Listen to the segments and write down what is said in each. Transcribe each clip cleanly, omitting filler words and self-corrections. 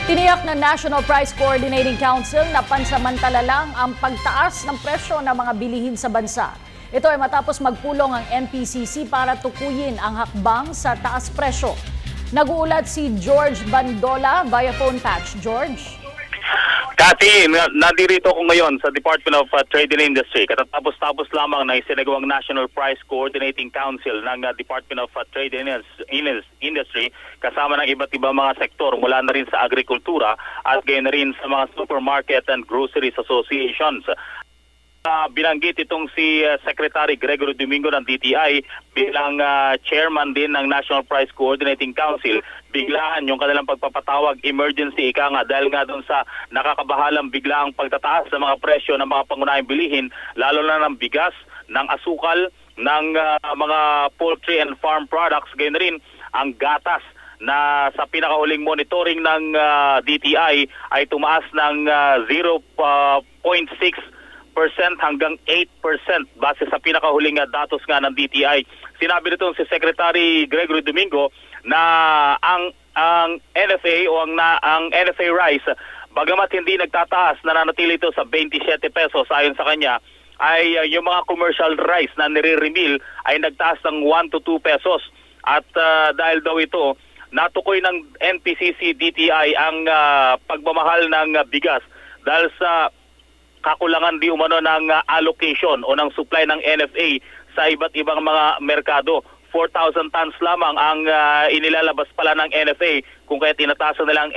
Tiniyak ng National Price Coordinating Council na pansamantala lang ang pagtaas ng presyo ng mga bilihin sa bansa. Ito ay matapos magpulong ang NPCC para tukuyin ang hakbang sa taas presyo. Nag-uulat si George Bandola via phone patch. George? Cathy, nandirito ko ngayon sa Department of Trade and Industry. Katatapos-tapos lamang na isinagawang National Price Coordinating Council ng Department of Trade and Industry kasama ng iba't ibang mga sektor mula na rin sa agrikultura at gayon na rin sa mga supermarket and groceries associations. Binanggit itong si Secretary Gregory Domingo ng DTI bilang chairman din ng National Price Coordinating Council. Biglaan yung kanilang pagpapatawag emergency ika nga dahil nga doon sa nakakabahalang biglaang pagtataas ng mga presyo ng mga pangunahing bilihin, lalo na ng bigas, ng asukal, ng mga poultry and farm products, gayon rin ang gatas na sa pinakahuling monitoring ng DTI ay tumaas ng 0.6% hanggang 8% base sa pinakahuling datos nga ng DTI. Sinabi nito si Secretary Gregory Domingo na ang NFA o ang NFA rice, bagamat hindi nagtataas, nananatili ito sa 27 pesos ayon sa kanya, ay yung mga commercial rice na nire-remeal ay nagtaas ng 1 to 2 pesos. At dahil daw ito, natukoy ng NPCC DTI ang pagmamahal ng bigas dahil sa kakulangan di umano ng allocation o ng supply ng NFA sa iba't ibang mga merkado. 4,000 tons lamang ang inilalabas pala ng NFA, kung kaya tinatasan nilang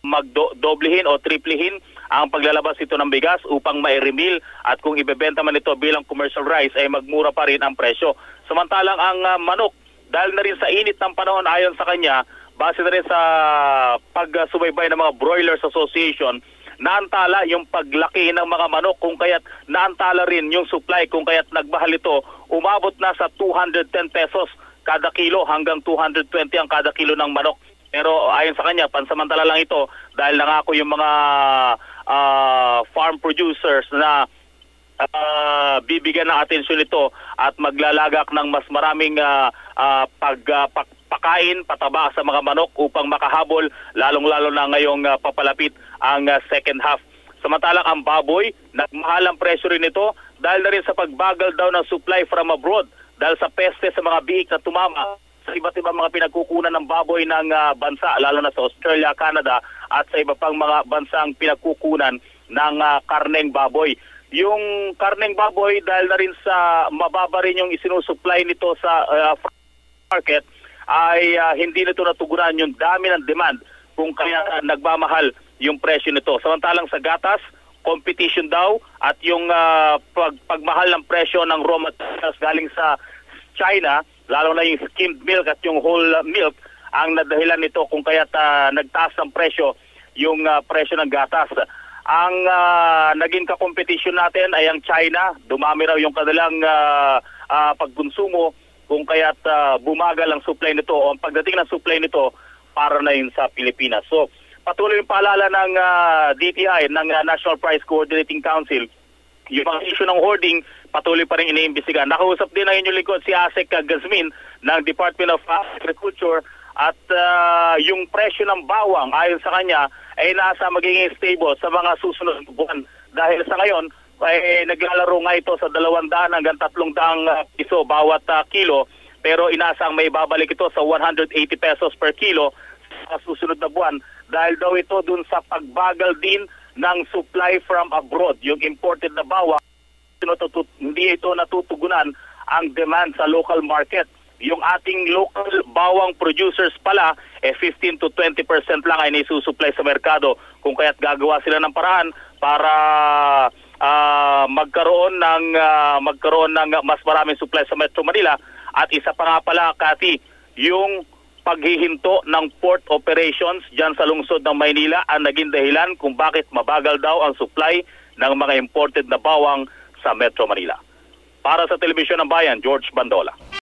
magdoblehin o triplehin ang paglalabas ito ng bigas upang ma-remeal, at kung ibebenta man ito bilang commercial rice ay magmura pa rin ang presyo. Samantalang ang manok, dahil na rin sa init ng panahon ayon sa kanya, base na rin sa pagsubaybay ng mga Broilers Association, naantala yung paglaki ng mga manok, kung kaya't naantala rin yung supply, kung kaya't nagbahal ito, umabot na sa 210 pesos kada kilo hanggang 220 ang kada kilo ng manok. Pero ayon sa kanya, pansamantala lang ito dahil nangako yung mga farm producers na bibigyan ng atensyon ito at maglalagak ng mas maraming pagpakain, pataba sa mga manok upang makahabol, lalong-lalo na ngayong papalapit ang second half. Samantalang ang baboy, nagmahal ang presyo rin ito dahil na rin sa pagbagal daw ng supply from abroad dahil sa peste sa mga biik na tumama sa iba't ibang mga pinagkukunan ng baboy ng bansa, lalo na sa Australia, Canada at sa iba pang mga bansang pinagkukunan ng karneng baboy. Yung karneng baboy, dahil na rin sa mababa rin yung isinusupply nito sa market, ay hindi nito natugunan yung dami ng demand, kung kaya nagmamahal yung presyo nito. Samantalang sa gatas, competition daw, at yung pagmahal ng presyo ng raw materials galing sa China, lalo na yung skimmed milk at yung whole milk, ang nadahilan nito kung kaya nagtaas ng presyo yung presyo ng gatas. Ang naging kakompetisyon natin ay ang China. Dumami raw yung kanilang pagkonsumo, kung kaya't bumagal ang supply nito o ang pagdating ng supply nito para na yun sa Pilipinas. So patuloy yung paalala ng DTI, ng National Price Coordinating Council, yung mga issue ng hoarding patuloy pa rin iniimbestigahan. Nakausap din ang inyong likod si Asek Gazmin ng Department of Agriculture, at yung presyo ng bawang ayon sa kanya ay nasa magiging stable sa mga susunod buwan, dahil sa ngayon ay naglalaro nga ito sa 200 hanggang 300 piso bawat kilo, pero inaasang may babalik ito sa 180 pesos per kilo sa susunod na buwan, dahil daw ito dun sa pagbagal din ng supply from abroad. Yung imported na bawang, hindi ito natutugunan ang demand sa local market. Yung ating local bawang producers pala, 15 to 20% lang ay naisusupply sa merkado, kung kaya't gagawa sila ng paraan para magkaroon ng mas maraming supply sa Metro Manila. At isa pa nga pala, Cathy, yung paghihinto ng port operations dyan sa lungsod ng Maynila ang naging dahilan kung bakit mabagal daw ang supply ng mga imported na bawang sa Metro Manila. Para sa Telebisyon ng Bayan, George Bandola.